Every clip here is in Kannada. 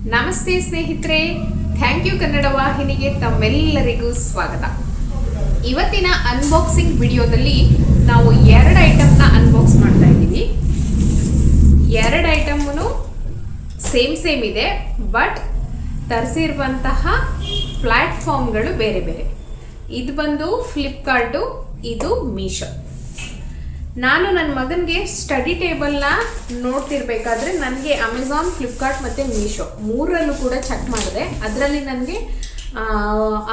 ನಮಸ್ತೆ ಸ್ನೇಹಿತರೆ, ಥ್ಯಾಂಕ್ ಯು ಕನ್ನಡ ವಾಹಿನಿಗೆ ತಮ್ಮೆಲ್ಲರಿಗೂ ಸ್ವಾಗತ. ಇವತ್ತಿನ ಅನ್ಬಾಕ್ಸಿಂಗ್ ವಿಡಿಯೋದಲ್ಲಿ ನಾವು 2 ಐಟಮ್ನ ಅನ್ಬಾಕ್ಸ್ ಮಾಡ್ತಾ ಇದ್ದೀವಿ. 2 ಐಟಮ್ನು ಸೇಮ್ ಇದೆ, ಬಟ್ ತರಿಸಿರುವಂತಹ ಪ್ಲ್ಯಾಟ್ಫಾರ್ಮ್ಗಳು ಬೇರೆ ಬೇರೆ. ಇದು ಬಂದು ಫ್ಲಿಪ್ಕಾರ್ಟು, ಇದು ಮೀಶೋ. ನಾನು ನನ್ನ ಮಗನಿಗೆ ಸ್ಟಡಿ ಟೇಬಲ್ನ ನೋಡ್ತಿರ್ಬೇಕಾದ್ರೆ ನನಗೆ ಅಮೆಝಾನ್, ಫ್ಲಿಪ್ಕಾರ್ಟ್ ಮತ್ತು ಮೀಶೋ ಮೂರಲ್ಲೂ ಕೂಡ ಚೆಕ್ ಮಾಡಿದೆ. ಅದರಲ್ಲಿ ನನಗೆ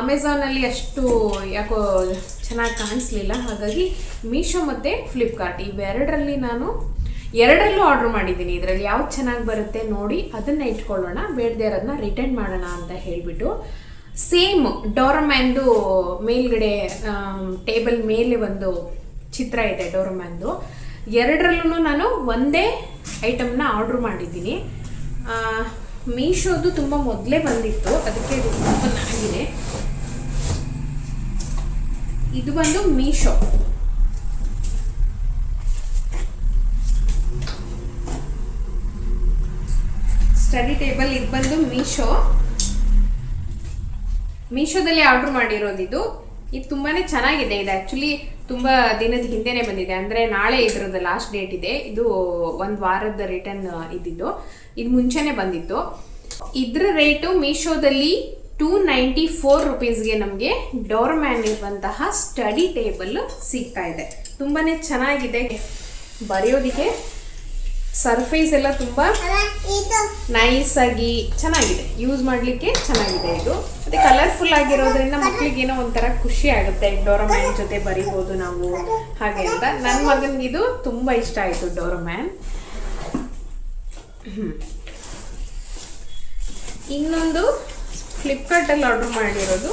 ಅಮೆಝಾನಲ್ಲಿ ಅಷ್ಟು ಯಾಕೋ ಚೆನ್ನಾಗಿ ಕಾಣಿಸ್ಲಿಲ್ಲ. ಹಾಗಾಗಿ ಮೀಶೋ ಮತ್ತು ಫ್ಲಿಪ್ಕಾರ್ಟ್ ಇವೆರಡರಲ್ಲಿ ನಾನು ಎರಡರಲ್ಲೂ ಆರ್ಡ್ರ್ ಮಾಡಿದ್ದೀನಿ. ಇದರಲ್ಲಿ ಯಾವ್ದು ಚೆನ್ನಾಗಿ ಬರುತ್ತೆ ನೋಡಿ ಅದನ್ನು ಇಟ್ಕೊಳ್ಳೋಣ, ಬೇಡದೇ ಇರೋದನ್ನ ರಿಟರ್ನ್ ಮಾಡೋಣ ಅಂತ ಹೇಳಿಬಿಟ್ಟು. ಸೇಮ್ ಡೋರಮ್ಯಾನ್ದು ಮೇಲ್ಗಡೆ ಟೇಬಲ್ ಮೇಲೆ ಒಂದು ಚಿತ್ರ ಇದೆ ಡೋರಮ್ಯಾನ್ದು. ಎರಡರಲ್ಲೂ ನಾನು ಒಂದೇ ಐಟಮ್ನ ಆರ್ಡ್ರ್ ಮಾಡಿದ್ದೀನಿ. ಮೀಶೋದು ತುಂಬ ಮೊದಲೇ ಬಂದಿತ್ತು, ಅದಕ್ಕೆ ಇದು ಓಪನ್ ಆಗಿದೆ. ಇದು ಬಂದು ಮೀಶೋ. ಸ್ಟಡಿ ಟೇಬಲ್ ಇದು ಬಂದು ಮೀಶೋದಲ್ಲಿ ಆರ್ಡ್ರ್ ಮಾಡಿರೋದು ಇದು ತುಂಬಾ ಚೆನ್ನಾಗಿದೆ. ಇದು ಆ್ಯಕ್ಚುಲಿ ತುಂಬ ದಿನದ ಹಿಂದೆನೇ ಬಂದಿದೆ, ಅಂದರೆ ನಾಳೆ ಇದ್ರದ್ದು ಲಾಸ್ಟ್ ಡೇಟ್ ಇದೆ. ಇದು 1 ವಾರದ ರಿಟರ್ನ್ ಇದ್ದಿದ್ದು, ಇದು ಮುಂಚೆನೇ ಬಂದಿತ್ತು. ಇದ್ರ ರೇಟು ಮೀಶೋದಲ್ಲಿ 294 ರುಪೀಸ್ಗೆ ನಮಗೆ ಡೋರ್ಮ್ಯಾನ್ ಇರುವಂತಹ ಸ್ಟಡಿ ಟೇಬಲ್ ಸಿಗ್ತಾ ಇದೆ. ತುಂಬಾ ಚೆನ್ನಾಗಿದೆ, ಬರೆಯೋದಿಕ್ಕೆ ಸರ್ಫೇಸ್ ಎಲ್ಲ ತುಂಬ ನೈಸ್ ಆಗಿ ಚೆನ್ನಾಗಿದೆ, ಯೂಸ್ ಮಾಡಲಿಕ್ಕೆ ಚೆನ್ನಾಗಿದೆ. ಇದು ಮತ್ತೆ ಕಲರ್ಫುಲ್ ಆಗಿರೋದ್ರಿಂದ ಮಕ್ಕಳಿಗೆ ಏನೋ ಒಂಥರ ಖುಷಿ ಆಗುತ್ತೆ, ಡೋರಮ್ಯಾನ್ ಜೊತೆ ಬರಿಬೋದು ನಾವು ಹಾಗೆ ಅಂತ. ನನ್ನ ಮಗನಿಗೆ ಇದು ತುಂಬ ಇಷ್ಟ ಆಯಿತು ಡೋರಮ್ಯಾನ್. ಇನ್ನೊಂದು ಫ್ಲಿಪ್ಕಾರ್ಟಲ್ಲಿ ಆರ್ಡರ್ ಮಾಡಿರೋದು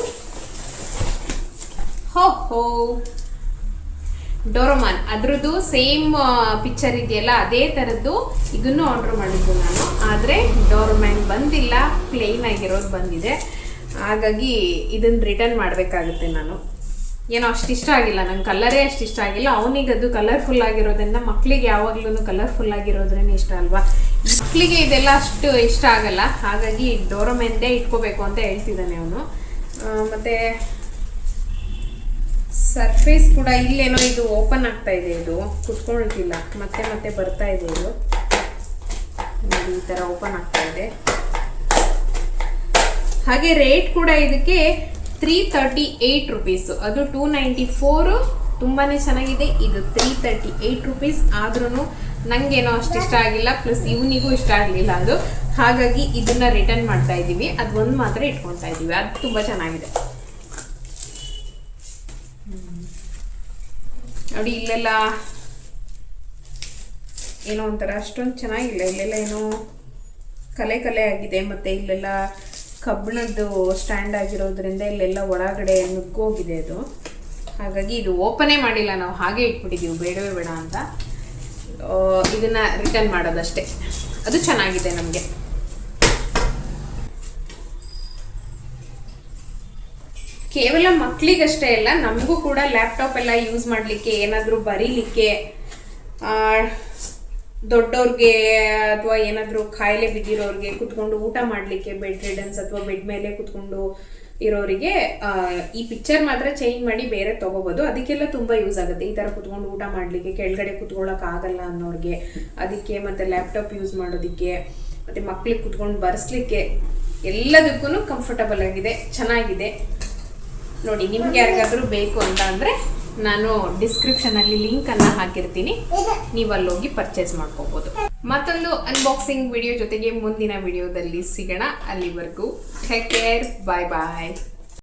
ಹೋ ಡೋರಮಾನ್, ಅದ್ರದ್ದು ಸೇಮ್ ಪಿಕ್ಚರ್ ಇದೆಯಲ್ಲ ಅದೇ ಥರದ್ದು ಇದನ್ನು ಆರ್ಡರ್ ಮಾಡಿದ್ದು ನಾನು. ಆದರೆ ಡೋರಮ್ಯಾನ್ ಬಂದಿಲ್ಲ, ಪ್ಲೇನ್ ಆಗಿರೋದು ಬಂದಿದೆ. ಹಾಗಾಗಿ ಇದನ್ನು ರಿಟರ್ನ್ ಮಾಡಬೇಕಾಗುತ್ತೆ. ನಾನು ಏನೋ ಅಷ್ಟು ಇಷ್ಟ ಆಗಿಲ್ಲ, ನಂಗೆ ಕಲರೇ ಅಷ್ಟು ಇಷ್ಟ ಆಗಿಲ್ಲ. ಅವನಿಗೆ ಅದು ಕಲರ್ಫುಲ್ ಆಗಿರೋದ್ರಿಂದ, ಮಕ್ಕಳಿಗೆ ಯಾವಾಗಲೂ ಕಲರ್ಫುಲ್ ಆಗಿರೋದ್ರೇ ಇಷ್ಟ ಅಲ್ವಾ. ಮಕ್ಕಳಿಗೆ ಇದೆಲ್ಲ ಅಷ್ಟು ಇಷ್ಟ ಆಗಲ್ಲ, ಹಾಗಾಗಿ ಡೋರಮ್ಯಾನ್ದೇ ಇಟ್ಕೋಬೇಕು ಅಂತ ಹೇಳ್ತಿದ್ದಾನೆ ಅವನು. ಮತ್ತು ಸರ್ಫೇಸ್ ಕೂಡ ಇಲ್ಲೇನೋ ಇದು ಓಪನ್ ಆಗ್ತಾ ಇದೆ, ಇದು ಕುತ್ಕೊಳ್ತಿಲ್ಲ, ಮತ್ತೆ ಬರ್ತಾ ಇದೆ. ಇದು ನೋಡಿ ಈ ಥರ ಓಪನ್ ಆಗ್ತಾ ಇದೆ. ಹಾಗೆ ರೇಟ್ ಕೂಡ ಇದಕ್ಕೆ 338 ರುಪೀಸ್. ಅದು 294 ತುಂಬಾ ಚೆನ್ನಾಗಿದೆ. ಇದು 338 ರುಪೀಸ್. ಆದ್ರೂ ನನಗೇನೋ ಅಷ್ಟು ಇಷ್ಟ ಆಗಿಲ್ಲ, ಪ್ಲಸ್ ಇವನಿಗೂ ಇಷ್ಟ ಆಗಲಿಲ್ಲ ಅದು. ಹಾಗಾಗಿ ಇದನ್ನ ರಿಟರ್ನ್ ಮಾಡ್ತಾ ಇದ್ದೀವಿ. ಅದು ಒಂದು ಮಾತ್ರ ಇಟ್ಕೊಳ್ತಾ ಇದ್ದೀವಿ, ಅದು ತುಂಬ ಚೆನ್ನಾಗಿದೆ. ನೋಡಿ ಇಲ್ಲೆಲ್ಲ ಏನೋ ಒಂಥರ ಅಷ್ಟೊಂದು ಚೆನ್ನಾಗಿಲ್ಲ, ಇಲ್ಲೆಲ್ಲ ಏನೋ ಕಲೆ ಆಗಿದೆ. ಮತ್ತು ಇಲ್ಲೆಲ್ಲ ಕಬ್ಬಿಣದ್ದು ಸ್ಟ್ಯಾಂಡ್ ಆಗಿರೋದ್ರಿಂದ ಇಲ್ಲೆಲ್ಲ ಒಳಗಡೆ ನುಗ್ಗೋಗಿದೆ ಅದು. ಹಾಗಾಗಿ ಇದು ಓಪನೇ ಮಾಡಿಲ್ಲ, ನಾವು ಹಾಗೆ ಇಟ್ಬಿಟ್ಟಿದ್ದೀವಿ ಬೇಡವೇ ಬೇಡ ಅಂತ. ಇದನ್ನು ರಿಟರ್ನ್ ಮಾಡೋದಷ್ಟೇ. ಅದು ಚೆನ್ನಾಗಿದೆ ನಮಗೆ. ಕೇವಲ ಮಕ್ಕಳಿಗಷ್ಟೇ ಅಲ್ಲ, ನಮಗೂ ಕೂಡ ಲ್ಯಾಪ್ಟಾಪ್ ಎಲ್ಲ ಯೂಸ್ ಮಾಡಲಿಕ್ಕೆ, ಏನಾದರೂ ಬರೀಲಿಕ್ಕೆ, ದೊಡ್ಡವ್ರಿಗೆ ಅಥವಾ ಏನಾದರೂ ಕಾಯಿಲೆ ಬಿದ್ದಿರೋರಿಗೆ ಕುತ್ಕೊಂಡು ಊಟ ಮಾಡಲಿಕ್ಕೆ, ಬೆಡ್ ರಿಡನ್ಸ್ ಅಥವಾ ಬೆಡ್ ಮೇಲೆ ಕುತ್ಕೊಂಡು ಇರೋರಿಗೆ ಈ ಪಿಕ್ಚರ್ ಮಾತ್ರ ಚೇಂಜ್ ಮಾಡಿ ಬೇರೆ ತೊಗೋಬೋದು. ಅದಕ್ಕೆಲ್ಲ ತುಂಬ ಯೂಸ್ ಆಗುತ್ತೆ. ಈ ಥರ ಕುತ್ಕೊಂಡು ಊಟ ಮಾಡಲಿಕ್ಕೆ, ಕೆಳಗಡೆ ಕುತ್ಕೊಳ್ಳೋಕ್ಕಾಗಲ್ಲ ಅನ್ನೋರಿಗೆ ಅದಕ್ಕೆ, ಮತ್ತು ಲ್ಯಾಪ್ಟಾಪ್ ಯೂಸ್ ಮಾಡೋದಕ್ಕೆ, ಮತ್ತು ಮಕ್ಕಳಿಗೆ ಕುತ್ಕೊಂಡು ಬರೆಸ್ಲಿಕ್ಕೆ, ಎಲ್ಲದಕ್ಕೂ ಕಂಫರ್ಟಬಲ್ ಆಗಿದೆ, ಚೆನ್ನಾಗಿದೆ. ನೋಡಿ, ನಿಮ್ಗೆ ಯಾರಿಗಾದ್ರೂ ಬೇಕು ಅಂತ ಅಂದರೆ ನಾನು ಡಿಸ್ಕ್ರಿಪ್ಷನಲ್ಲಿ ಲಿಂಕನ್ನು ಹಾಕಿರ್ತೀನಿ, ನೀವು ಅಲ್ಲೋಗಿ ಪರ್ಚೇಸ್ ಮಾಡ್ಕೋಬೋದು. ಮತ್ತೊಂದು ಅನ್ಬಾಕ್ಸಿಂಗ್ ವಿಡಿಯೋ ಜೊತೆಗೆ ಮುಂದಿನ ವಿಡಿಯೋದಲ್ಲಿ ಸಿಗೋಣ. ಅಲ್ಲಿವರೆಗೂ ಟೇಕ್ ಕೇರ್, ಬಾಯ್.